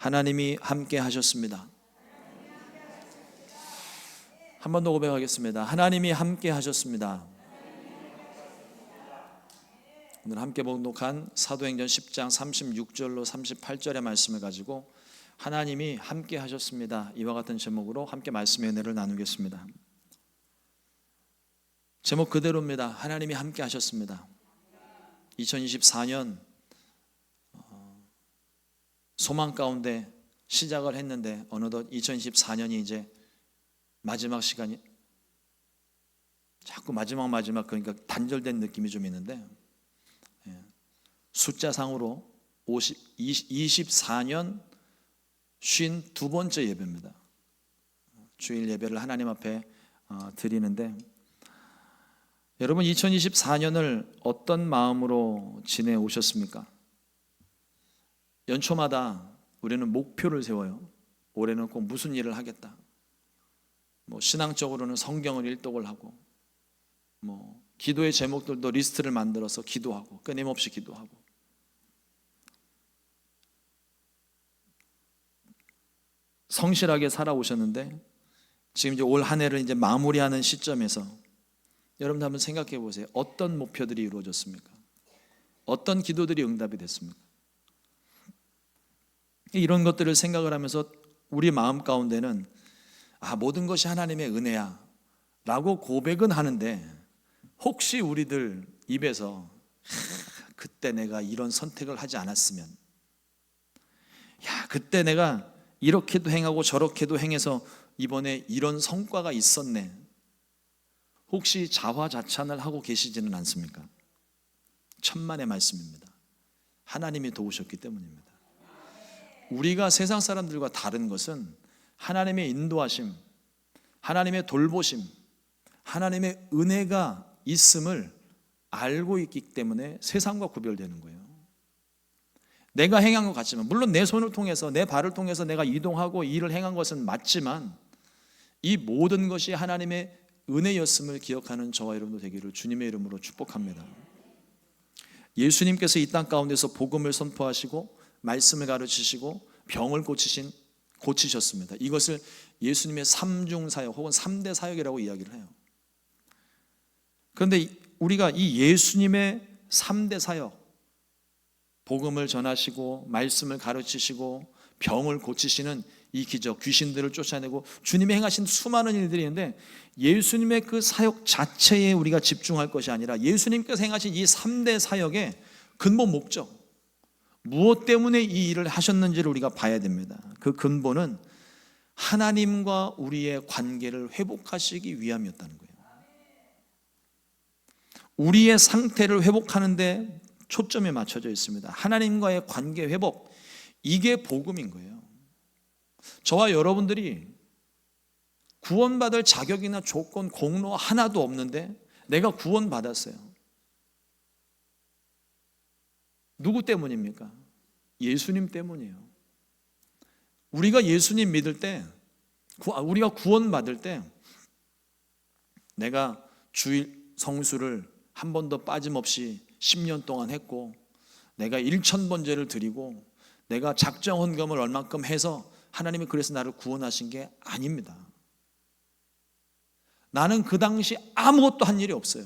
하나님이 함께 하셨습니다. 한 번 더 고백하겠습니다. 하나님이 함께 하셨습니다. 오늘 함께 봉독한 사도행전 10장 36절로 38절의 말씀을 가지고 하나님이 함께 하셨습니다, 이와 같은 제목으로 함께 말씀의 은혜를 나누겠습니다. 제목 그대로입니다. 하나님이 함께 하셨습니다. 2024년 소망 가운데 시작을 했는데 어느덧 2024년이 이제 마지막 시간이, 자꾸 마지막 그러니까 단절된 느낌이 좀 있는데, 숫자상으로 24년 52번째 예배입니다. 주일 예배를 하나님 앞에 드리는데, 여러분 2024년을 어떤 마음으로 지내오셨습니까? 연초마다 우리는 목표를 세워요. 올해는 꼭 무슨 일을 하겠다. 신앙적으로는 성경을 일독을 하고, 기도의 제목들도 리스트를 만들어서 기도하고, 끊임없이 기도하고. 성실하게 살아오셨는데 지금 이제 올 한 해를 이제 마무리하는 시점에서 여러분 한번 생각해 보세요. 어떤 목표들이 이루어졌습니까? 어떤 기도들이 응답이 됐습니까? 이런 것들을 생각을 하면서 우리 마음 가운데는 모든 것이 하나님의 은혜야 라고 고백은 하는데, 혹시 우리들 입에서 그때 내가 이런 선택을 하지 않았으면, 그때 내가 이렇게도 행하고 저렇게도 행해서 이번에 이런 성과가 있었네, 혹시 자화자찬을 하고 계시지는 않습니까? 천만의 말씀입니다. 하나님이 도우셨기 때문입니다. 우리가 세상 사람들과 다른 것은 하나님의 인도하심, 하나님의 돌보심, 하나님의 은혜가 있음을 알고 있기 때문에 세상과 구별되는 거예요. 내가 행한 것 같지만, 물론 내 손을 통해서, 내 발을 통해서 내가 이동하고 일을 행한 것은 맞지만, 이 모든 것이 하나님의 은혜였음을 기억하는 저와 여러분도 되기를 주님의 이름으로 축복합니다. 예수님께서 이 땅 가운데서 복음을 선포하시고 말씀을 가르치시고 병을 고치셨습니다. 이것을 예수님의 3중 사역 혹은 3대 사역이라고 이야기를 해요. 그런데 우리가 이 예수님의 3대 사역, 복음을 전하시고 말씀을 가르치시고 병을 고치시는 이 기적, 귀신들을 쫓아내고 주님이 행하신 수많은 일들이 있는데, 예수님의 그 사역 자체에 우리가 집중할 것이 아니라 예수님께서 행하신 이 3대 사역의 근본 목적, 무엇 때문에 이 일을 하셨는지를 우리가 봐야 됩니다. 그 근본은 하나님과 우리의 관계를 회복하시기 위함이었다는 거예요. 우리의 상태를 회복하는 데 초점이 맞춰져 있습니다. 하나님과의 관계 회복, 이게 복음인 거예요. 저와 여러분들이 구원받을 자격이나 조건, 공로 하나도 없는데 내가 구원받았어요. 누구 때문입니까? 예수님 때문이에요. 우리가 예수님 믿을 때, 우리가 구원받을 때, 내가 주일 성수를 한 번도 빠짐없이 10년 동안 했고, 내가 1000번제를 드리고, 내가 작정 헌금을 얼만큼 해서 하나님이 그래서 나를 구원하신 게 아닙니다. 나는 그 당시 아무것도 한 일이 없어요.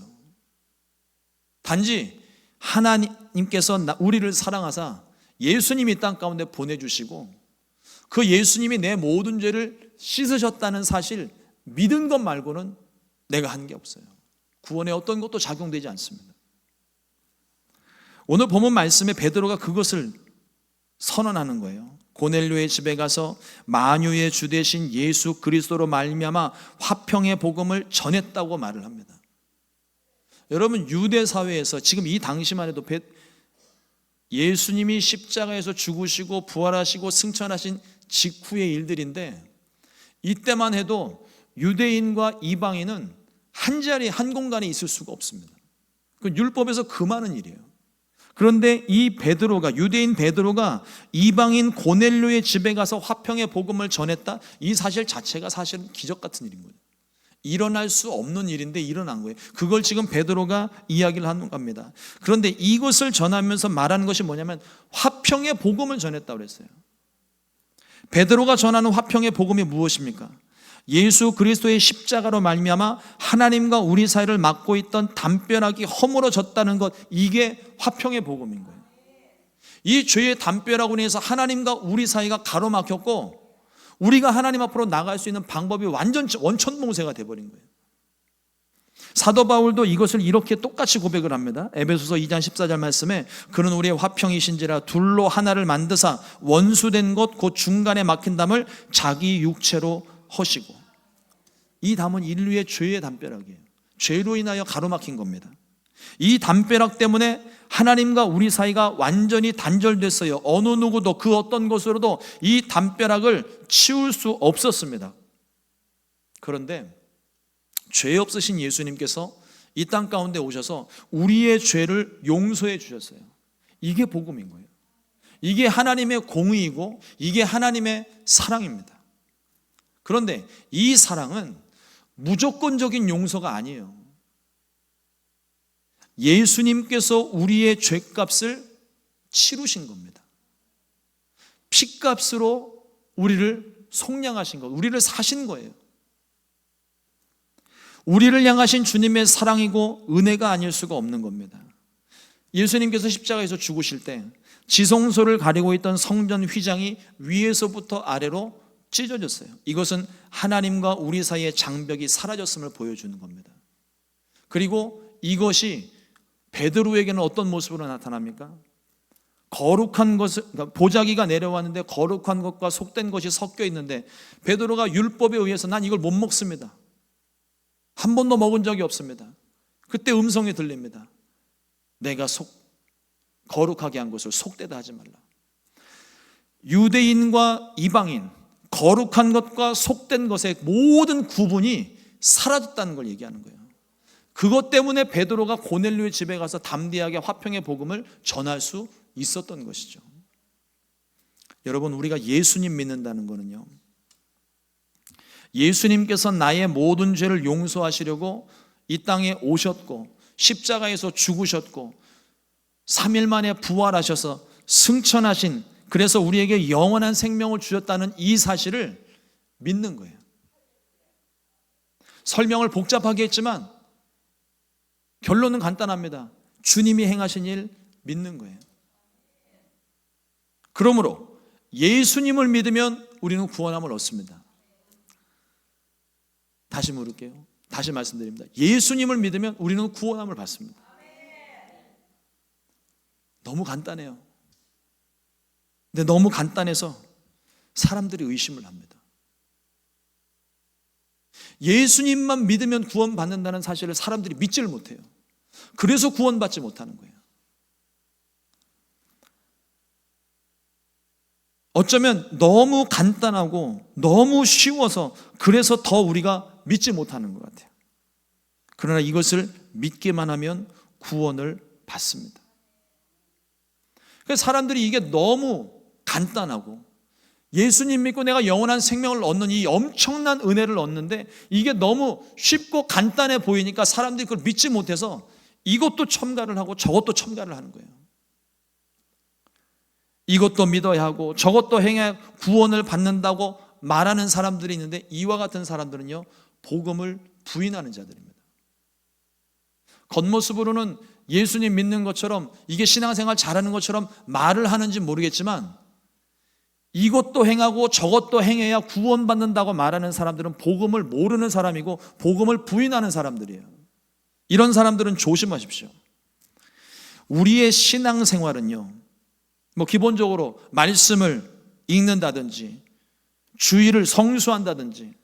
단지 하나님께서 우리를 사랑하사 예수님이 땅 가운데 보내주시고, 그 예수님이 내 모든 죄를 씻으셨다는 사실 믿은 것 말고는 내가 한 게 없어요. 구원에 어떤 것도 작용되지 않습니다. 오늘 본문 말씀에 베드로가 그것을 선언하는 거예요. 고넬료의 집에 가서 만유의 주 되신 예수 그리스도로 말미암아 화평의 복음을 전했다고 말을 합니다. 여러분, 유대 사회에서 지금 이 당시만 해도 예수님이 십자가에서 죽으시고 부활하시고 승천하신 직후의 일들인데, 이때만 해도 유대인과 이방인은 한 자리 한 공간에 있을 수가 없습니다. 그 율법에서 금하는 일이에요. 그런데 이 베드로가, 유대인 베드로가 이방인 고넬료의 집에 가서 화평의 복음을 전했다, 이 사실 자체가 사실은 기적 같은 일인 거예요. 일어날 수 없는 일인데 일어난 거예요. 그걸 지금 베드로가 이야기를 하는 겁니다. 그런데 이것을 전하면서 말하는 것이 뭐냐면 화평의 복음을 전했다고 그랬어요. 베드로가 전하는 화평의 복음이 무엇입니까? 예수 그리스도의 십자가로 말미암아 하나님과 우리 사이를 막고 있던 담벼락이 허물어졌다는 것, 이게 화평의 복음인 거예요. 이 죄의 담벼락으로 인해서 하나님과 우리 사이가 가로막혔고 우리가 하나님 앞으로 나갈 수 있는 방법이 완전 원천봉쇄가 돼버린 거예요. 사도 바울도 이것을 이렇게 똑같이 고백을 합니다. 에베소서 2장 14절 말씀에 그는 우리의 화평이신지라 둘로 하나를 만드사 원수된 것 곧 중간에 막힌 담을 자기 육체로 허시고. 이 담은 인류의 죄의 담벼락이에요. 죄로 인하여 가로막힌 겁니다. 이 담벼락 때문에 하나님과 우리 사이가 완전히 단절됐어요. 어느 누구도 그 어떤 것으로도 이 담벼락을 치울 수 없었습니다. 그런데 죄 없으신 예수님께서 이 땅 가운데 오셔서 우리의 죄를 용서해 주셨어요. 이게 복음인 거예요. 이게 하나님의 공의이고 이게 하나님의 사랑입니다. 그런데 이 사랑은 무조건적인 용서가 아니에요. 예수님께서 우리의 죄값을 치르신 겁니다. 피값으로 우리를 속량하신 것, 우리를 사신 거예요. 우리를 향하신 주님의 사랑이고 은혜가 아닐 수가 없는 겁니다. 예수님께서 십자가에서 죽으실 때 지성소를 가리고 있던 성전 휘장이 위에서부터 아래로 찢어졌어요. 이것은 하나님과 우리 사이의 장벽이 사라졌음을 보여주는 겁니다. 그리고 이것이 베드로에게는 어떤 모습으로 나타납니까? 거룩한 것을, 그러니까 보자기가 내려왔는데 거룩한 것과 속된 것이 섞여 있는데 베드로가 율법에 의해서 난 이걸 못 먹습니다. 한 번도 먹은 적이 없습니다. 그때 음성이 들립니다. 내가 거룩하게 한 것을 속되다 하지 말라. 유대인과 이방인, 거룩한 것과 속된 것의 모든 구분이 사라졌다는 걸 얘기하는 거예요. 그것 때문에 베드로가 고넬료의 집에 가서 담대하게 화평의 복음을 전할 수 있었던 것이죠. 여러분, 우리가 예수님 믿는다는 것은요, 예수님께서 나의 모든 죄를 용서하시려고 이 땅에 오셨고 십자가에서 죽으셨고 3일 만에 부활하셔서 승천하신, 그래서 우리에게 영원한 생명을 주셨다는 이 사실을 믿는 거예요. 설명을 복잡하게 했지만 결론은 간단합니다. 주님이 행하신 일 믿는 거예요. 그러므로 예수님을 믿으면 우리는 구원함을 얻습니다. 다시 물을게요. 다시 말씀드립니다. 예수님을 믿으면 우리는 구원함을 받습니다. 너무 간단해요. 근데 너무 간단해서 사람들이 의심을 합니다. 예수님만 믿으면 구원받는다는 사실을 사람들이 믿지를 못해요. 그래서 구원받지 못하는 거예요. 어쩌면 너무 간단하고 너무 쉬워서 그래서 더 우리가 믿지 못하는 것 같아요. 그러나 이것을 믿기만 하면 구원을 받습니다. 그래서 사람들이 이게 너무 간단하고 예수님 믿고 내가 영원한 생명을 얻는 이 엄청난 은혜를 얻는데 이게 너무 쉽고 간단해 보이니까 사람들이 그걸 믿지 못해서 이것도 첨가를 하고 저것도 첨가를 하는 거예요. 이것도 믿어야 하고 저것도 행해 구원을 받는다고 말하는 사람들이 있는데 이와 같은 사람들은요, 복음을 부인하는 자들입니다. 겉모습으로는 예수님 믿는 것처럼 이게 신앙생활 잘하는 것처럼 말을 하는지 모르겠지만 이것도 행하고 저것도 행해야 구원받는다고 말하는 사람들은 복음을 모르는 사람이고 복음을 부인하는 사람들이에요. 이런 사람들은 조심하십시오. 우리의 신앙생활은요, 기본적으로 말씀을 읽는다든지 주일을 성수한다든지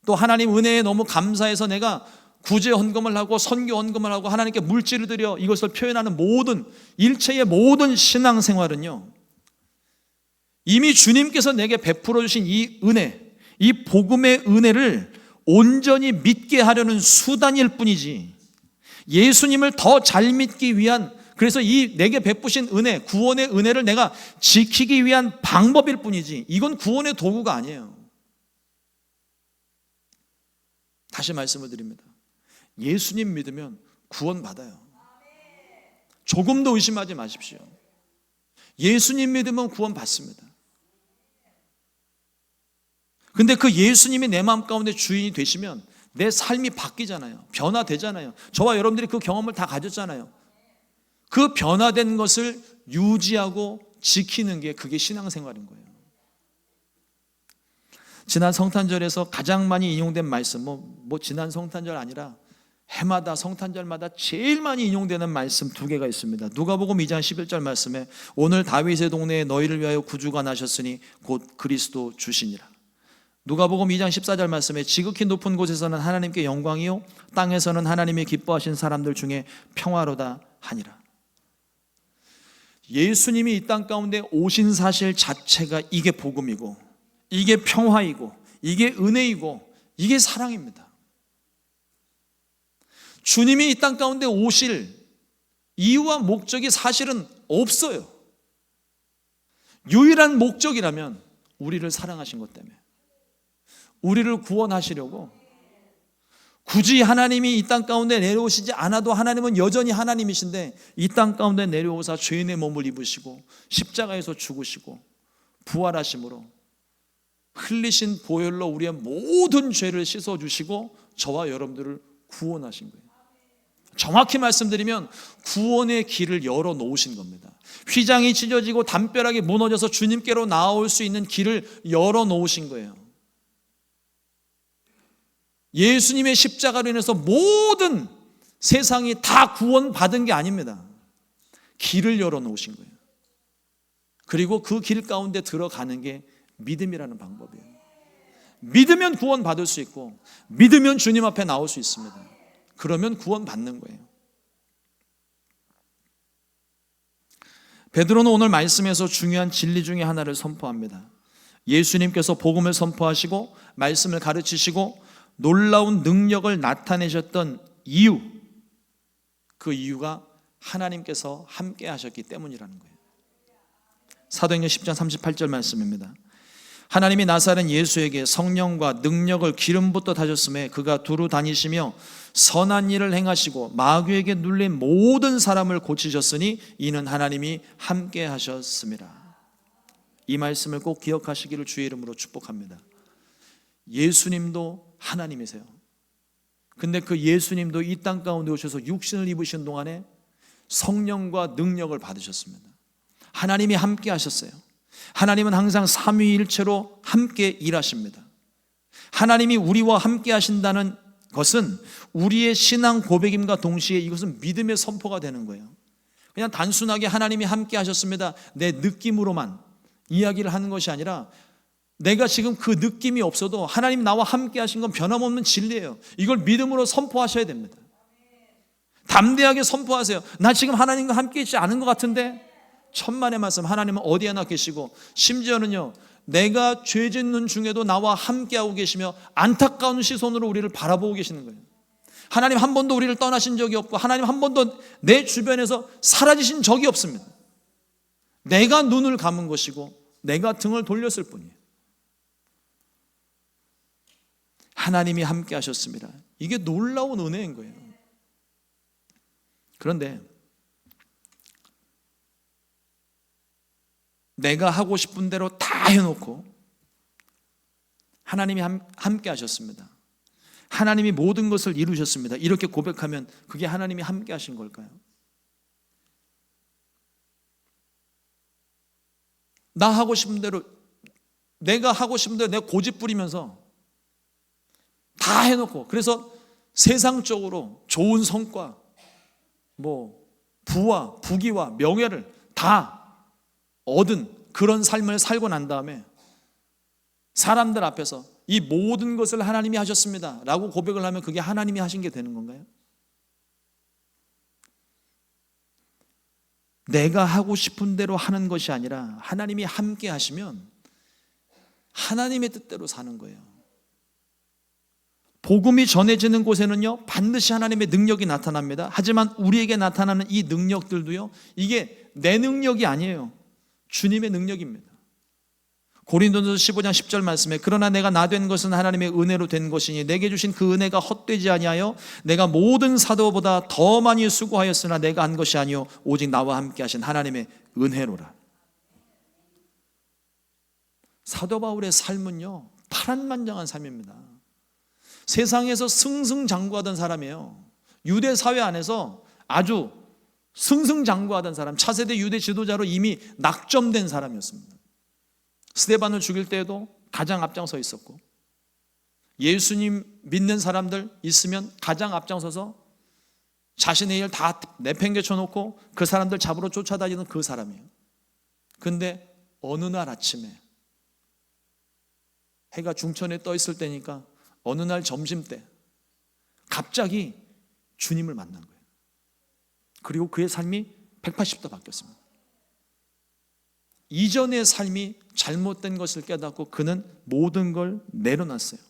또 하나님 은혜에 너무 감사해서 내가 구제 헌금을 하고 선교 헌금을 하고 하나님께 물질을 드려 이것을 표현하는 모든 일체의 모든 신앙생활은요, 이미 주님께서 내게 베풀어 주신 이 은혜, 이 복음의 은혜를 온전히 믿게 하려는 수단일 뿐이지 예수님을 더 잘 믿기 위한, 그래서 이 내게 베푸신 은혜, 구원의 은혜를 내가 지키기 위한 방법일 뿐이지 이건 구원의 도구가 아니에요. 다시 말씀을 드립니다. 예수님 믿으면 구원받아요. 조금도 의심하지 마십시오. 예수님 믿으면 구원받습니다. 근데 그 예수님이 내 마음 가운데 주인이 되시면 내 삶이 바뀌잖아요. 변화되잖아요. 저와 여러분들이 그 경험을 다 가졌잖아요. 그 변화된 것을 유지하고 지키는 게 그게 신앙생활인 거예요. 지난 성탄절에서 가장 많이 인용된 말씀, 지난 성탄절 아니라 해마다 성탄절마다 제일 많이 인용되는 말씀 두 개가 있습니다. 누가복음 2장 11절 말씀에 오늘 다윗의 동네에 너희를 위하여 구주가 나셨으니 곧 그리스도 주시니라. 누가복음 2장 14절 말씀에 지극히 높은 곳에서는 하나님께 영광이요 땅에서는 하나님이 기뻐하신 사람들 중에 평화로다 하니라. 예수님이 이 땅 가운데 오신 사실 자체가 이게 복음이고, 이게 평화이고, 이게 은혜이고, 이게 사랑입니다. 주님이 이 땅 가운데 오실 이유와 목적이 사실은 없어요. 유일한 목적이라면 우리를 사랑하신 것 때문에, 우리를 구원하시려고, 굳이 하나님이 이 땅 가운데 내려오시지 않아도 하나님은 여전히 하나님이신데 이 땅 가운데 내려오사 죄인의 몸을 입으시고 십자가에서 죽으시고 부활하심으로 흘리신 보혈로 우리의 모든 죄를 씻어주시고 저와 여러분들을 구원하신 거예요. 정확히 말씀드리면 구원의 길을 열어놓으신 겁니다. 휘장이 찢어지고 담벼락이 무너져서 주님께로 나올 수 있는 길을 열어놓으신 거예요. 예수님의 십자가로 인해서 모든 세상이 다 구원받은 게 아닙니다. 길을 열어놓으신 거예요. 그리고 그 길 가운데 들어가는 게 믿음이라는 방법이에요. 믿으면 구원받을 수 있고 믿으면 주님 앞에 나올 수 있습니다. 그러면 구원받는 거예요. 베드로는 오늘 말씀에서 중요한 진리 중에 하나를 선포합니다. 예수님께서 복음을 선포하시고 말씀을 가르치시고 놀라운 능력을 나타내셨던 이유, 그 이유가 하나님께서 함께 하셨기 때문이라는 거예요. 사도행전 10장 38절 말씀입니다. 하나님이 나사렛 예수에게 성령과 능력을 기름부터 다셨음에 그가 두루 다니시며 선한 일을 행하시고 마귀에게 눌린 모든 사람을 고치셨으니 이는 하나님이 함께 하셨습니다. 이 말씀을 꼭 기억하시기를 주의 이름으로 축복합니다. 예수님도 하나님이세요. 근데 그 예수님도 이 땅 가운데 오셔서 육신을 입으신 동안에 성령과 능력을 받으셨습니다. 하나님이 함께 하셨어요. 하나님은 항상 삼위일체로 함께 일하십니다. 하나님이 우리와 함께 하신다는 것은 우리의 신앙 고백임과 동시에 이것은 믿음의 선포가 되는 거예요. 그냥 단순하게 하나님이 함께 하셨습니다, 내 느낌으로만 이야기를 하는 것이 아니라 내가 지금 그 느낌이 없어도 하나님 나와 함께 하신 건 변함없는 진리예요. 이걸 믿음으로 선포하셔야 됩니다. 담대하게 선포하세요. 나 지금 하나님과 함께 있지 않은 것 같은데, 천만의 말씀, 하나님은 어디에나 계시고 심지어는요 내가 죄 짓는 중에도 나와 함께하고 계시며 안타까운 시선으로 우리를 바라보고 계시는 거예요. 하나님 한 번도 우리를 떠나신 적이 없고 하나님 한 번도 내 주변에서 사라지신 적이 없습니다. 내가 눈을 감은 것이고 내가 등을 돌렸을 뿐이에요. 하나님이 함께 하셨습니다. 이게 놀라운 은혜인 거예요. 그런데 내가 하고 싶은 대로 다 해놓고 하나님이 함께 하셨습니다, 하나님이 모든 것을 이루셨습니다, 이렇게 고백하면 그게 하나님이 함께 하신 걸까요? 나 하고 싶은 대로, 내가 하고 싶은 대로 내가 고집 부리면서 다 해놓고, 그래서 세상적으로 좋은 성과, 부와 부귀와 명예를 다 얻은 그런 삶을 살고 난 다음에 사람들 앞에서 이 모든 것을 하나님이 하셨습니다 라고 고백을 하면 그게 하나님이 하신 게 되는 건가요? 내가 하고 싶은 대로 하는 것이 아니라 하나님이 함께 하시면 하나님의 뜻대로 사는 거예요. 복음이 전해지는 곳에는요 반드시 하나님의 능력이 나타납니다. 하지만 우리에게 나타나는 이 능력들도요 이게 내 능력이 아니에요. 주님의 능력입니다. 고린도전서 15장 10절 말씀에 그러나 내가 나 된 것은 하나님의 은혜로 된 것이니 내게 주신 그 은혜가 헛되지 아니하여 내가 모든 사도보다 더 많이 수고하였으나 내가 한 것이 아니요 오직 나와 함께 하신 하나님의 은혜로라. 사도 바울의 삶은요 파란만장한 삶입니다. 세상에서 승승장구하던 사람이에요. 유대 사회 안에서 아주 승승장구하던 사람, 차세대 유대 지도자로 이미 낙점된 사람이었습니다. 스데반을 죽일 때에도 가장 앞장서 있었고, 예수님 믿는 사람들 있으면 가장 앞장서서 자신의 일 다 내팽개쳐 놓고 그 사람들 잡으러 쫓아다니는 그 사람이에요. 근데 어느 날 아침에 해가 중천에 떠 있을 때니까 어느 날 점심때 갑자기 주님을 만난 거예요. 그리고 그의 삶이 180도 바뀌었습니다. 이전의 삶이 잘못된 것을 깨닫고 그는 모든 걸 내려놨어요.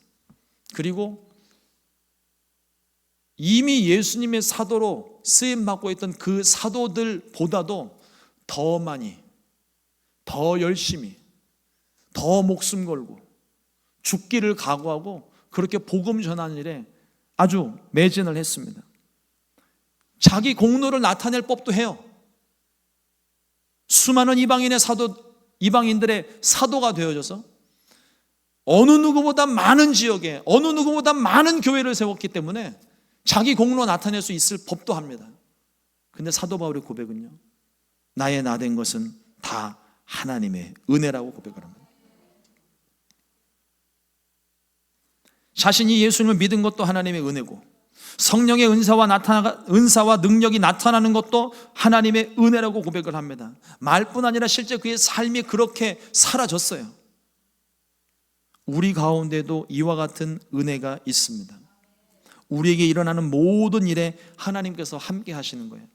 그리고 이미 예수님의 사도로 쓰임받고 있던 그 사도들보다도 더 많이, 더 열심히, 더 목숨 걸고 죽기를 각오하고 그렇게 복음 전하는 일에 아주 매진을 했습니다. 자기 공로를 나타낼 법도 해요. 수많은 이방인들의 사도가 되어져서 어느 누구보다 많은 지역에, 어느 누구보다 많은 교회를 세웠기 때문에 자기 공로 나타낼 수 있을 법도 합니다. 근데 사도 바울의 고백은요, 나의 나 된 것은 다 하나님의 은혜라고 고백을 합니다. 자신이 예수님을 믿은 것도 하나님의 은혜고, 성령의 은사와 능력이 나타나는 것도 하나님의 은혜라고 고백을 합니다. 말뿐 아니라 실제 그의 삶이 그렇게 사라졌어요. 우리 가운데도 이와 같은 은혜가 있습니다. 우리에게 일어나는 모든 일에 하나님께서 함께 하시는 거예요.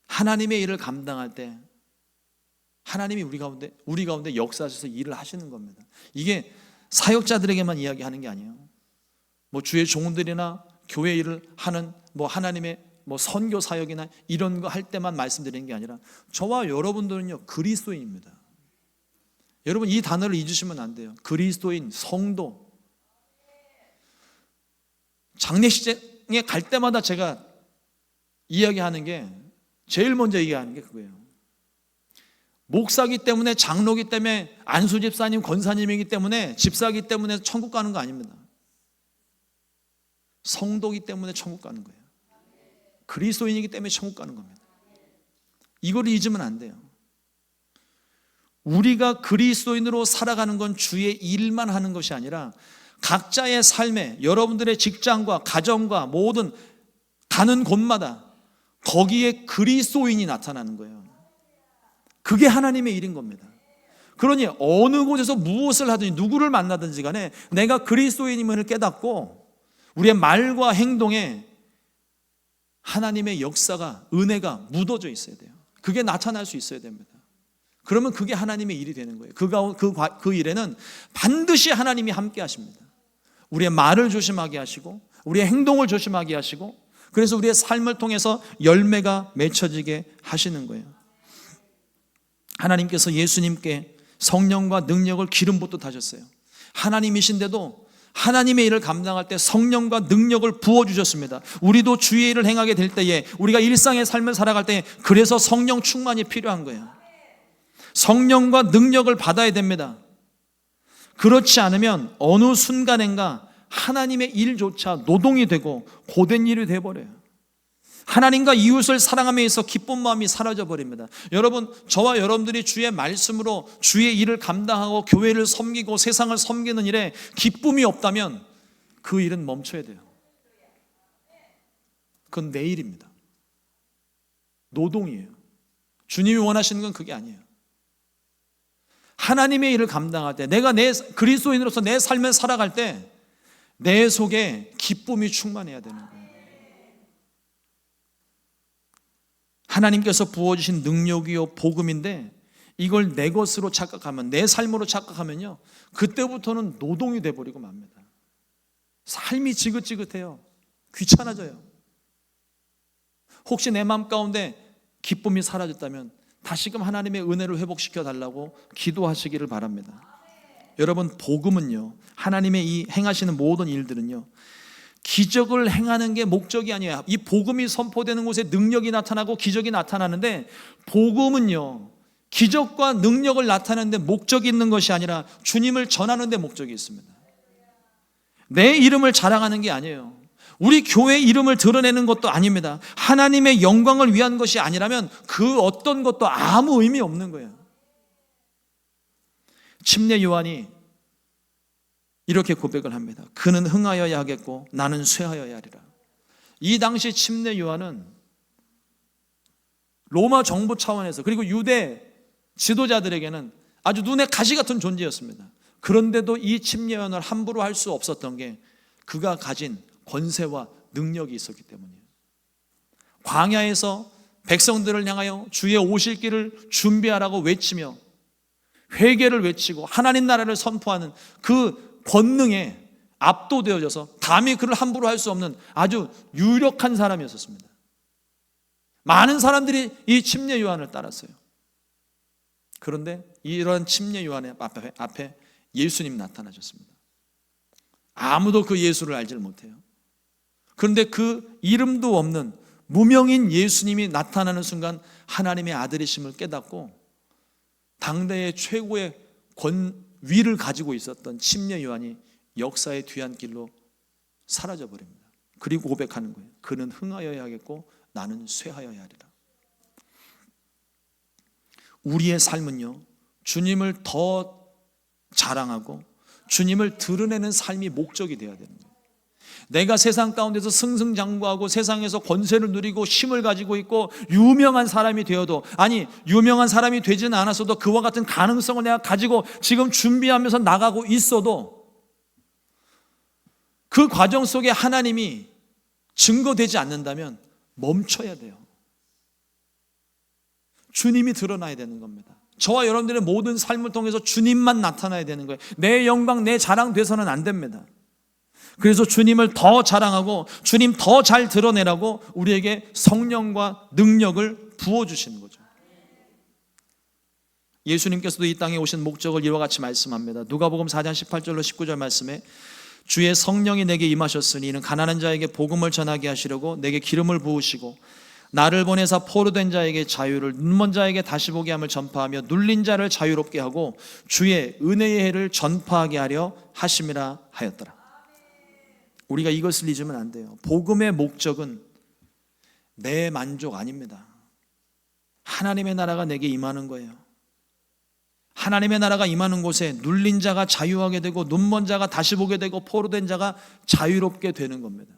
하나님의 일을 감당할 때 하나님이 우리 가운데 역사하셔서 일을 하시는 겁니다. 이게 사역자들에게만 이야기하는 게 아니에요. 주의 종들이나 교회 일을 하는 하나님의 선교 사역이나 이런 거 할 때만 말씀드리는 게 아니라 저와 여러분들은요, 그리스도인입니다. 여러분, 이 단어를 잊으시면 안 돼요. 그리스도인, 성도. 장례식장에 갈 때마다 제가 이야기하는 게, 제일 먼저 얘기하는 게 그거예요. 목사기 때문에, 장로기 때문에, 안수 집사님, 권사님이기 때문에, 집사기 때문에 천국 가는 거 아닙니다. 성도기 때문에 천국 가는 거예요. 그리스도인이기 때문에 천국 가는 겁니다. 이걸 잊으면 안 돼요. 우리가 그리스도인으로 살아가는 건 주의 일만 하는 것이 아니라 각자의 삶에, 여러분들의 직장과 가정과 모든 가는 곳마다 거기에 그리스도인이 나타나는 거예요. 그게 하나님의 일인 겁니다. 그러니 어느 곳에서 무엇을 하든지 누구를 만나든지 간에 내가 그리스도인임을 깨닫고 우리의 말과 행동에 하나님의 역사가, 은혜가 묻어져 있어야 돼요. 그게 나타날 수 있어야 됩니다. 그러면 그게 하나님의 일이 되는 거예요. 그 일에는 반드시 하나님이 함께 하십니다. 우리의 말을 조심하게 하시고 우리의 행동을 조심하게 하시고, 그래서 우리의 삶을 통해서 열매가 맺혀지게 하시는 거예요. 하나님께서 예수님께 성령과 능력을 기름 붓듯 하셨어요. 하나님이신데도 하나님의 일을 감당할 때 성령과 능력을 부어주셨습니다. 우리도 주의 일을 행하게 될 때에, 우리가 일상의 삶을 살아갈 때, 그래서 성령 충만이 필요한 거예요. 성령과 능력을 받아야 됩니다. 그렇지 않으면 어느 순간인가 하나님의 일조차 노동이 되고 고된 일이 되어버려요. 하나님과 이웃을 사랑함에 있어 기쁜 마음이 사라져 버립니다. 여러분, 저와 여러분들이 주의 말씀으로 주의 일을 감당하고 교회를 섬기고 세상을 섬기는 일에 기쁨이 없다면 그 일은 멈춰야 돼요. 그건 내 일입니다. 노동이에요. 주님이 원하시는 건 그게 아니에요. 하나님의 일을 감당할 때, 내가 내 그리스도인으로서 내 삶을 살아갈 때 내 속에 기쁨이 충만해야 되는 거예요. 하나님께서 부어주신 능력이요 복음인데 이걸 내 것으로 착각하면, 내 삶으로 착각하면요, 그때부터는 노동이 돼버리고 맙니다. 삶이 지긋지긋해요. 귀찮아져요. 혹시 내 마음 가운데 기쁨이 사라졌다면 다시금 하나님의 은혜를 회복시켜 달라고 기도하시기를 바랍니다. 여러분, 복음은요, 하나님의 이 행하시는 모든 일들은요, 기적을 행하는 게 목적이 아니에요. 이 복음이 선포되는 곳에 능력이 나타나고 기적이 나타나는데, 복음은요, 기적과 능력을 나타내는 데 목적이 있는 것이 아니라 주님을 전하는 데 목적이 있습니다. 내 이름을 자랑하는 게 아니에요. 우리 교회 이름을 드러내는 것도 아닙니다. 하나님의 영광을 위한 것이 아니라면 그 어떤 것도 아무 의미 없는 거예요. 침례 요한이 이렇게 고백을 합니다. 그는 흥하여야 하겠고 나는 쇠하여야 하리라. 이 당시 침례 요한은 로마 정부 차원에서 그리고 유대 지도자들에게는 아주 눈에 가시 같은 존재였습니다. 그런데도 이 침례 요한을 함부로 할 수 없었던 게 그가 가진 권세와 능력이 있었기 때문이에요. 광야에서 백성들을 향하여 주의 오실 길을 준비하라고 외치며 회개를 외치고 하나님 나라를 선포하는 그 권능에 압도되어져서 감히 그를 함부로 할 수 없는 아주 유력한 사람이었습니다. 많은 사람들이 이 침례 요한을 따랐어요. 그런데 이러한 침례 요한의 앞에 예수님이 나타나셨습니다. 아무도 그 예수를 알지를 못해요. 그런데 그 이름도 없는 무명인 예수님이 나타나는 순간 하나님의 아들이심을 깨닫고 당대의 최고의 권위를 가지고 있었던 침례 요한이 역사의 뒤안길로 사라져 버립니다. 그리고 고백하는 거예요. 그는 흥하여야 하겠고 나는 쇠하여야 하리라. 우리의 삶은요, 주님을 더 자랑하고 주님을 드러내는 삶이 목적이 되어야 되는 거예요. 내가 세상 가운데서 승승장구하고 세상에서 권세를 누리고 힘을 가지고 있고 유명한 사람이 되어도, 아니 유명한 사람이 되지는 않았어도 그와 같은 가능성을 내가 가지고 지금 준비하면서 나가고 있어도 그 과정 속에 하나님이 증거되지 않는다면 멈춰야 돼요. 주님이 드러나야 되는 겁니다. 저와 여러분들의 모든 삶을 통해서 주님만 나타나야 되는 거예요. 내 영광, 내 자랑 돼서는 안 됩니다. 그래서 주님을 더 자랑하고 주님 더 잘 드러내라고 우리에게 성령과 능력을 부어주시는 거죠. 예수님께서도 이 땅에 오신 목적을 이와 같이 말씀합니다. 누가복음 4장 18절로 19절 말씀에 주의 성령이 내게 임하셨으니 이는 가난한 자에게 복음을 전하게 하시려고 내게 기름을 부으시고 나를 보내사 포로된 자에게 자유를, 눈먼 자에게 다시 보게 함을 전파하며 눌린 자를 자유롭게 하고 주의 은혜의 해를 전파하게 하려 하심이라 하였더라. 우리가 이것을 잊으면 안 돼요. 복음의 목적은 내 만족 아닙니다. 하나님의 나라가 내게 임하는 거예요. 하나님의 나라가 임하는 곳에 눌린 자가 자유하게 되고 눈먼 자가 다시 보게 되고 포로된 자가 자유롭게 되는 겁니다.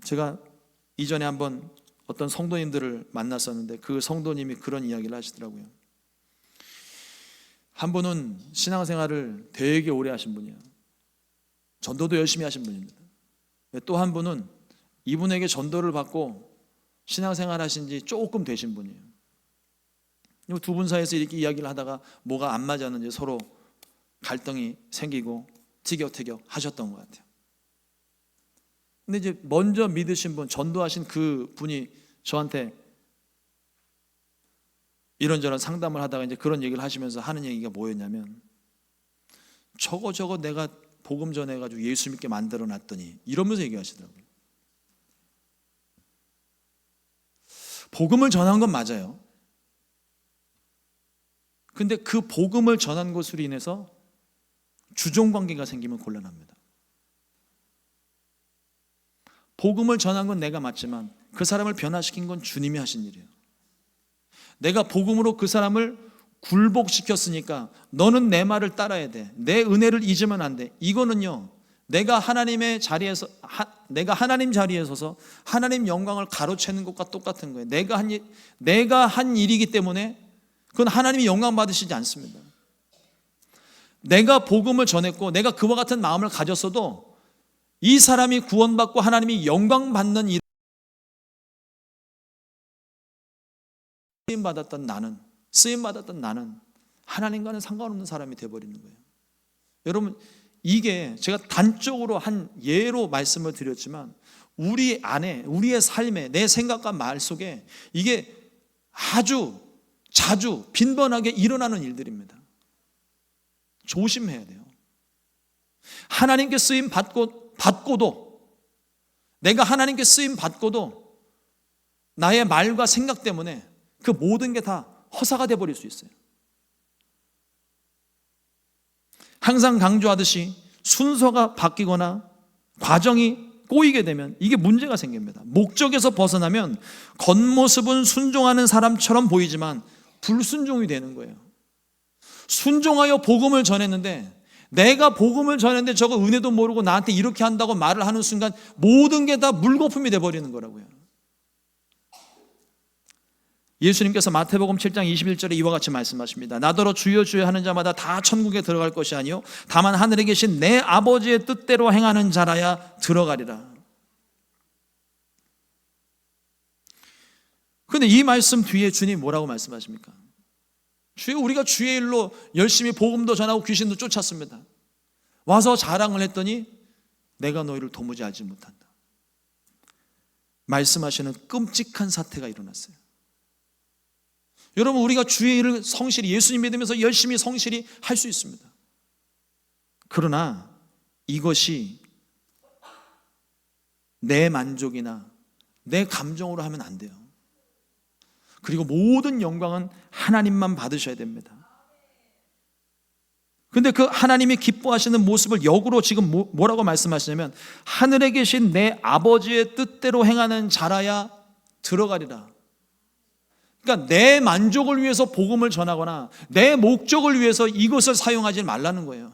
제가 이전에 한번 어떤 성도님들을 만났었는데 그 성도님이 그런 이야기를 하시더라고요. 한 분은 신앙생활을 되게 오래 하신 분이에요. 전도도 열심히 하신 분입니다. 또 한 분은 이분에게 전도를 받고 신앙생활 하신 지 조금 되신 분이에요. 두 분 사이에서 이렇게 이야기를 하다가 뭐가 안 맞았는지 서로 갈등이 생기고 티격태격 하셨던 것 같아요. 근데 이제 먼저 믿으신 분, 전도하신 그 분이 저한테 이런저런 상담을 하다가 이제 그런 얘기를 하시면서 하는 얘기가 뭐였냐면, 저거 내가 복음 전해가지고 예수 믿게 만들어 놨더니, 이러면서 얘기하시더라고요. 복음을 전한 건 맞아요. 근데 그 복음을 전한 것으로 인해서 주종관계가 생기면 곤란합니다. 복음을 전한 건 내가 맞지만 그 사람을 변화시킨 건 주님이 하신 일이에요. 내가 복음으로 그 사람을 굴복시켰으니까 너는 내 말을 따라야 돼. 내 은혜를 잊으면 안 돼. 이거는요, 내가 하나님의 자리에서 내가 하나님 자리에 서서 하나님 영광을 가로채는 것과 똑같은 거예요. 내가 한 일이기 때문에 그건 하나님이 영광 받으시지 않습니다. 내가 복음을 전했고 내가 그와 같은 마음을 가졌어도 이 사람이 구원받고 하나님이 영광 받는 일, 쓰임받았던 나는 하나님과는 상관없는 사람이 되어버리는 거예요. 여러분, 이게 제가 단적으로 한 예로 말씀을 드렸지만 우리 안에, 우리의 삶에, 내 생각과 말 속에 이게 아주 자주 빈번하게 일어나는 일들입니다. 조심해야 돼요. 하나님께 쓰임 받고도, 내가 하나님께 쓰임 받고도 나의 말과 생각 때문에 그 모든 게 다 허사가 돼버릴 수 있어요. 항상 강조하듯이 순서가 바뀌거나 과정이 꼬이게 되면 이게 문제가 생깁니다. 목적에서 벗어나면 겉모습은 순종하는 사람처럼 보이지만 불순종이 되는 거예요. 순종하여 복음을 전했는데, 내가 복음을 전했는데 저거 은혜도 모르고 나한테 이렇게 한다고 말을 하는 순간 모든 게 다 물거품이 돼버리는 거라고요. 예수님께서 마태복음 7장 21절에 이와 같이 말씀하십니다. 나더러 주여 주여 하는 자마다 다 천국에 들어갈 것이 아니요 다만 하늘에 계신 내 아버지의 뜻대로 행하는 자라야 들어가리라. 그런데 이 말씀 뒤에 주님 뭐라고 말씀하십니까? 주여, 우리가 주의 일로 열심히 복음도 전하고 귀신도 쫓았습니다. 와서 자랑을 했더니 내가 너희를 도무지 알지 못한다. 말씀하시는 끔찍한 사태가 일어났어요. 여러분, 우리가 주의 일을 성실히, 예수님 믿으면서 열심히 성실히 할 수 있습니다. 그러나 이것이 내 만족이나 내 감정으로 하면 안 돼요. 그리고 모든 영광은 하나님만 받으셔야 됩니다. 근데 그 하나님이 기뻐하시는 모습을 역으로 지금 뭐라고 말씀하시냐면, 하늘에 계신 내 아버지의 뜻대로 행하는 자라야 들어가리라. 그러니까 내 만족을 위해서 복음을 전하거나 내 목적을 위해서 이것을 사용하지 말라는 거예요.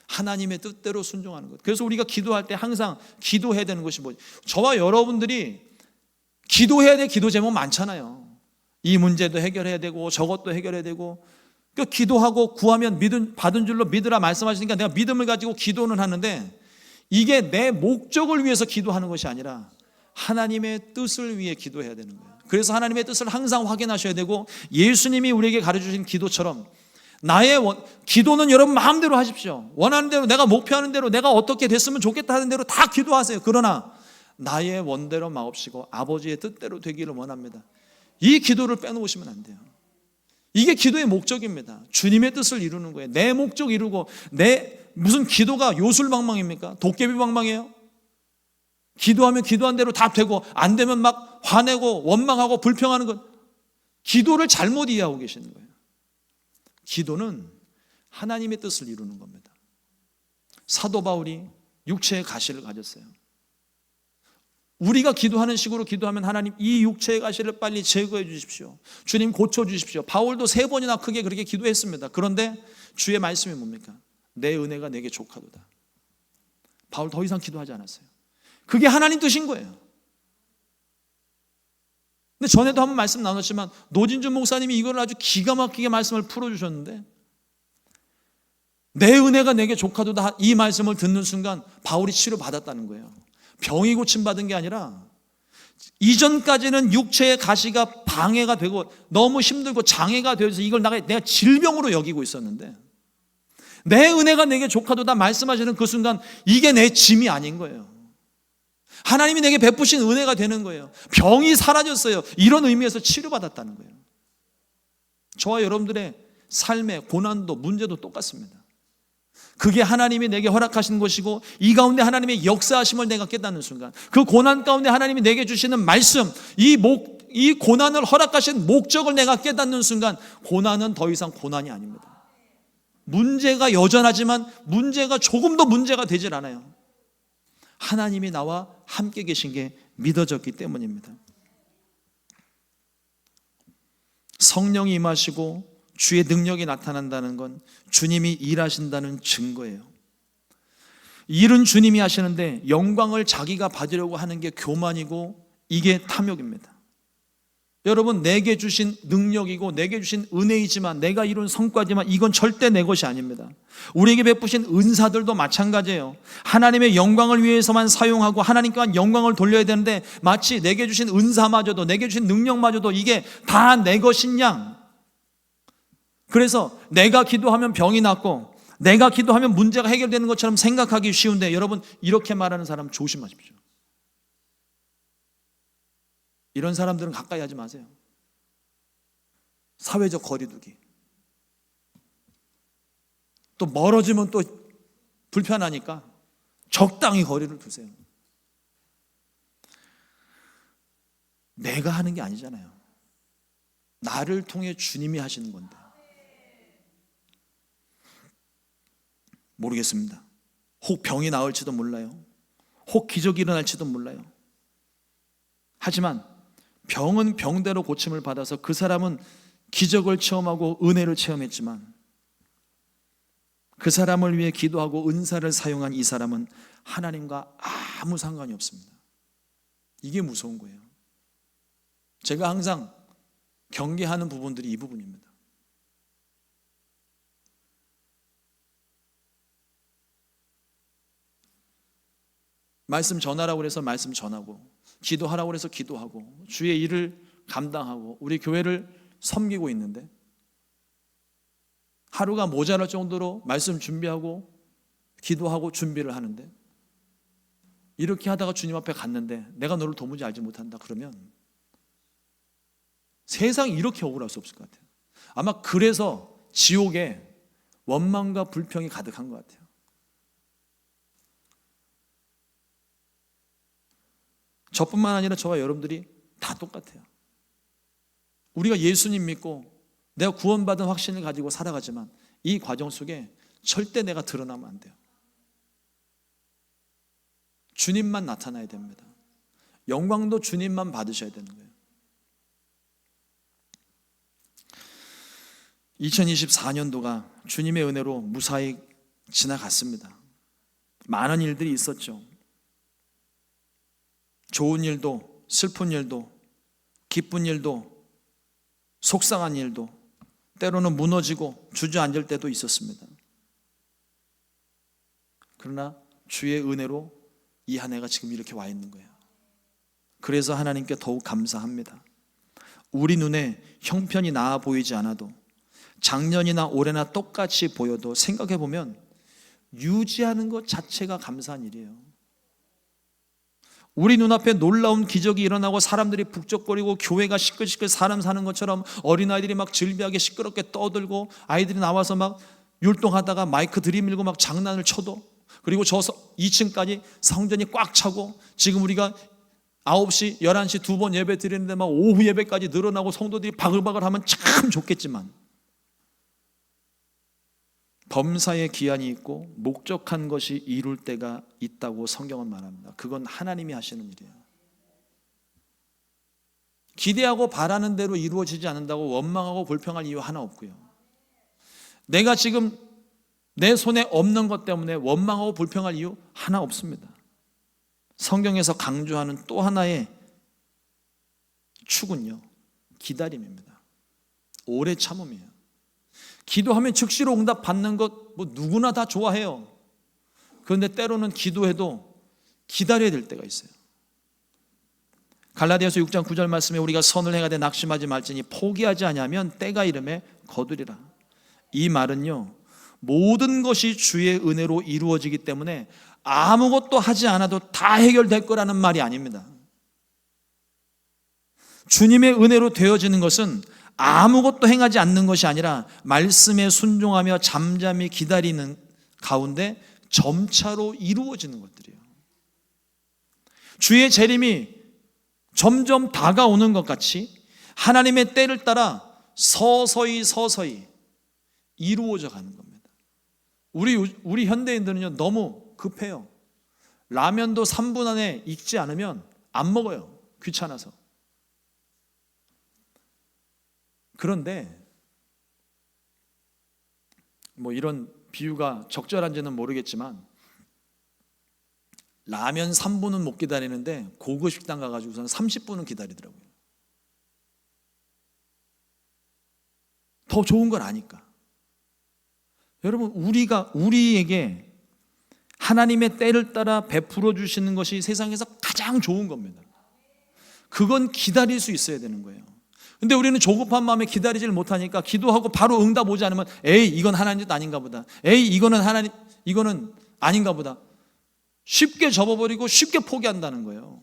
하나님의 뜻대로 순종하는 것. 그래서 우리가 기도할 때 항상 기도해야 되는 것이 뭐죠? 저와 여러분들이 기도해야 될 기도 제목 많잖아요. 이 문제도 해결해야 되고 저것도 해결해야 되고, 그 기도하고 구하면 받은 줄로 믿으라 말씀하시니까 내가 믿음을 가지고 기도는 하는데, 이게 내 목적을 위해서 기도하는 것이 아니라 하나님의 뜻을 위해 기도해야 되는 거예요. 그래서 하나님의 뜻을 항상 확인하셔야 되고, 예수님이 우리에게 가르쳐주신 기도처럼 나의 기도는 여러분 마음대로 하십시오. 원하는 대로, 내가 목표하는 대로, 내가 어떻게 됐으면 좋겠다 하는 대로 다 기도하세요. 그러나 나의 원대로 마옵시고 아버지의 뜻대로 되기를 원합니다. 이 기도를 빼놓으시면 안 돼요. 이게 기도의 목적입니다. 주님의 뜻을 이루는 거예요. 내 목적 이루고, 무슨 기도가 요술방망입니까? 도깨비방망이에요? 기도하면 기도한 대로 다 되고, 안 되면 막 화내고 원망하고 불평하는 것, 기도를 잘못 이해하고 계시는 거예요. 기도는 하나님의 뜻을 이루는 겁니다. 사도 바울이 육체의 가시를 가졌어요. 우리가 기도하는 식으로 기도하면 하나님 이 육체의 가시를 빨리 제거해 주십시오. 주님 고쳐 주십시오. 바울도 3번이나 크게 그렇게 기도했습니다. 그런데 주의 말씀이 뭡니까? 내 은혜가 내게 족하도다. 바울 더 이상 기도하지 않았어요. 그게 하나님 뜻인 거예요. 근데 전에도 한번 말씀 나눴지만 노진준 목사님이 이걸 아주 기가 막히게 말씀을 풀어주셨는데, 내 은혜가 내게 족하도다 이 말씀을 듣는 순간 바울이 치료받았다는 거예요. 병이 고침받은 게 아니라 이전까지는 육체의 가시가 방해가 되고 너무 힘들고 장애가 되어서 이걸 내가 질병으로 여기고 있었는데, 내 은혜가 내게 족하도다 말씀하시는 그 순간 이게 내 짐이 아닌 거예요. 하나님이 내게 베푸신 은혜가 되는 거예요. 병이 사라졌어요. 이런 의미에서 치료받았다는 거예요. 저와 여러분들의 삶의 고난도 문제도 똑같습니다. 그게 하나님이 내게 허락하신 것이고, 이 가운데 하나님의 역사하심을 내가 깨닫는 순간, 그 고난 가운데 하나님이 내게 주시는 말씀, 이 고난을 허락하신 목적을 내가 깨닫는 순간 고난은 더 이상 고난이 아닙니다. 문제가 여전하지만 문제가 조금도 문제가 되질 않아요. 하나님이 나와 함께 계신 게 믿어졌기 때문입니다. 성령이 임하시고 주의 능력이 나타난다는 건 주님이 일하신다는 증거예요. 일은 주님이 하시는데 영광을 자기가 받으려고 하는 게 교만이고, 이게 탐욕입니다. 여러분, 내게 주신 능력이고 내게 주신 은혜이지만, 내가 이룬 성과지만 이건 절대 내 것이 아닙니다. 우리에게 베푸신 은사들도 마찬가지예요. 하나님의 영광을 위해서만 사용하고 하나님께만 영광을 돌려야 되는데, 마치 내게 주신 은사마저도, 내게 주신 능력마저도 이게 다 내 것인 양, 그래서 내가 기도하면 병이 낫고 내가 기도하면 문제가 해결되는 것처럼 생각하기 쉬운데, 여러분, 이렇게 말하는 사람 조심하십시오. 이런 사람들은 가까이 하지 마세요. 사회적 거리두기. 또 멀어지면 또 불편하니까 적당히 거리를 두세요. 내가 하는 게 아니잖아요. 나를 통해 주님이 하시는 건데. 모르겠습니다. 혹 병이 나을지도 몰라요. 혹 기적이 일어날지도 몰라요. 하지만 병은 병대로 고침을 받아서 그 사람은 기적을 체험하고 은혜를 체험했지만, 그 사람을 위해 기도하고 은사를 사용한 이 사람은 하나님과 아무 상관이 없습니다. 이게 무서운 거예요. 제가 항상 경계하는 부분들이 이 부분입니다. 말씀 전하라고 해서 말씀 전하고, 기도하라고 해서 기도하고, 주의 일을 감당하고 우리 교회를 섬기고 있는데, 하루가 모자랄 정도로 말씀 준비하고 기도하고 준비를 하는데, 이렇게 하다가 주님 앞에 갔는데 내가 너를 도무지 알지 못한다 그러면 세상이 이렇게 억울할 수 없을 것 같아요. 아마 그래서 지옥에 원망과 불평이 가득한 것 같아요. 저뿐만 아니라 저와 여러분들이 다 똑같아요. 우리가 예수님 믿고 내가 구원받은 확신을 가지고 살아가지만 이 과정 속에 절대 내가 드러나면 안 돼요. 주님만 나타나야 됩니다. 영광도 주님만 받으셔야 되는 거예요. 2024년도가 주님의 은혜로 무사히 지나갔습니다. 많은 일들이 있었죠. 좋은 일도, 슬픈 일도, 기쁜 일도, 속상한 일도, 때로는 무너지고 주저앉을 때도 있었습니다. 그러나 주의 은혜로 이 한 해가 지금 이렇게 와 있는 거예요. 그래서 하나님께 더욱 감사합니다. 우리 눈에 형편이 나아 보이지 않아도, 작년이나 올해나 똑같이 보여도 생각해 보면 유지하는 것 자체가 감사한 일이에요. 우리 눈앞에 놀라운 기적이 일어나고 사람들이 북적거리고 교회가 시끌시끌 사람 사는 것처럼 어린아이들이 막 즐비하게 시끄럽게 떠들고 아이들이 나와서 막 율동하다가 마이크 들이밀고 막 장난을 쳐도, 그리고 저 2층까지 성전이 꽉 차고, 지금 우리가 9시, 11시 두 번 예배 드리는데 막 오후 예배까지 늘어나고 성도들이 바글바글 하면 참 좋겠지만, 범사에 기한이 있고 목적한 것이 이룰 때가 있다고 성경은 말합니다. 그건 하나님이 하시는 일이에요. 기대하고 바라는 대로 이루어지지 않는다고 원망하고 불평할 이유 하나 없고요. 내가 지금 내 손에 없는 것 때문에 원망하고 불평할 이유 하나 없습니다. 성경에서 강조하는 또 하나의 축은요, 기다림입니다. 오래 참음이에요. 기도하면 즉시로 응답 받는 것 뭐 누구나 다 좋아해요. 그런데 때로는 기도해도 기다려야 될 때가 있어요. 갈라디아서 6장 9절 말씀에 우리가 선을 행하되 낙심하지 말지니 포기하지 아니하면 때가 이름에 거두리라. 이 말은요, 모든 것이 주의 은혜로 이루어지기 때문에 아무것도 하지 않아도 다 해결될 거라는 말이 아닙니다. 주님의 은혜로 되어지는 것은 아무것도 행하지 않는 것이 아니라 말씀에 순종하며 잠잠히 기다리는 가운데 점차로 이루어지는 것들이에요. 주의 재림이 점점 다가오는 것 같이 하나님의 때를 따라 서서히 이루어져 가는 겁니다. 우리 현대인들은요, 너무 급해요. 라면도 3분 안에 익지 않으면 안 먹어요. 귀찮아서. 그런데 뭐 이런 비유가 적절한지는 모르겠지만, 라면 3분은 못 기다리는데 고급 식당 가가지고서는 30분은 기다리더라고요. 더 좋은 걸 아니까. 여러분, 우리에게 하나님의 때를 따라 베풀어 주시는 것이 세상에서 가장 좋은 겁니다. 그건 기다릴 수 있어야 되는 거예요. 근데 우리는 조급한 마음에 기다리질 못하니까 기도하고 바로 응답 오지 않으면 에이, 이건 하나님 뜻 아닌가 보다. 에이, 이거는 아닌가 보다. 쉽게 접어버리고 쉽게 포기한다는 거예요.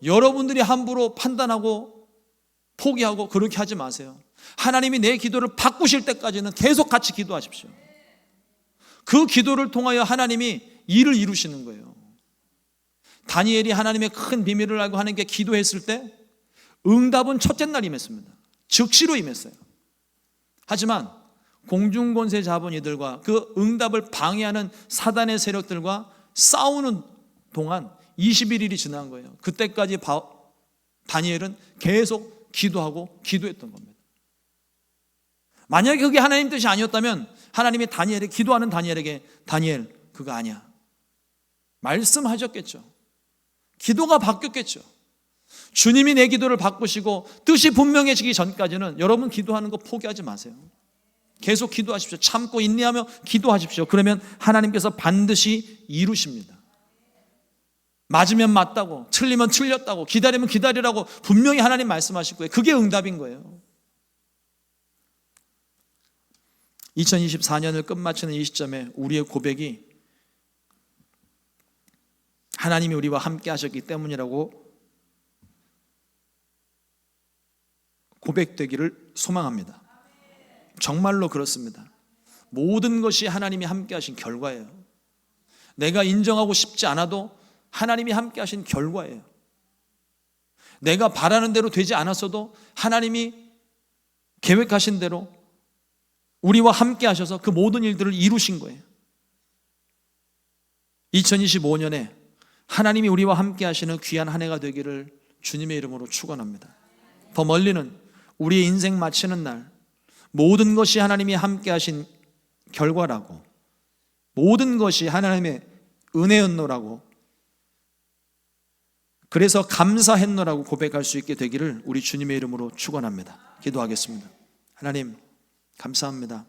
여러분들이 함부로 판단하고 포기하고 그렇게 하지 마세요. 하나님이 내 기도를 바꾸실 때까지는 계속 같이 기도하십시오. 그 기도를 통하여 하나님이 일을 이루시는 거예요. 다니엘이 하나님의 큰 비밀을 알고 하나님께 기도했을 때 응답은 첫째 날 임했습니다. 즉시로 임했어요. 하지만 공중권세 잡은 이들과 그 응답을 방해하는 사단의 세력들과 싸우는 동안 21일이 지난 거예요. 그때까지 다니엘은 계속 기도하고 기도했던 겁니다. 만약에 그게 하나님 뜻이 아니었다면 하나님이 기도하는 다니엘에게 다니엘 그거 아니야 말씀하셨겠죠. 기도가 바뀌었겠죠. 주님이 내 기도를 바꾸시고 뜻이 분명해지기 전까지는 여러분 기도하는 거 포기하지 마세요. 계속 기도하십시오. 참고 인내하며 기도하십시오. 그러면 하나님께서 반드시 이루십니다. 맞으면 맞다고, 틀리면 틀렸다고, 기다리면 기다리라고 분명히 하나님 말씀하실 거예요. 그게 응답인 거예요. 2024년을 끝마치는 이 시점에 우리의 고백이 하나님이 우리와 함께 하셨기 때문이라고 고백되기를 소망합니다. 정말로 그렇습니다. 모든 것이 하나님이 함께 하신 결과예요. 내가 인정하고 싶지 않아도 하나님이 함께 하신 결과예요. 내가 바라는 대로 되지 않았어도 하나님이 계획하신 대로 우리와 함께 하셔서 그 모든 일들을 이루신 거예요. 2025년에 하나님이 우리와 함께 하시는 귀한 한 해가 되기를 주님의 이름으로 축원합니다. 더 멀리는 우리의 인생 마치는 날 모든 것이 하나님이 함께 하신 결과라고, 모든 것이 하나님의 은혜였노라고, 그래서 감사했노라고 고백할 수 있게 되기를 우리 주님의 이름으로 축원합니다. 기도하겠습니다. 하나님 감사합니다.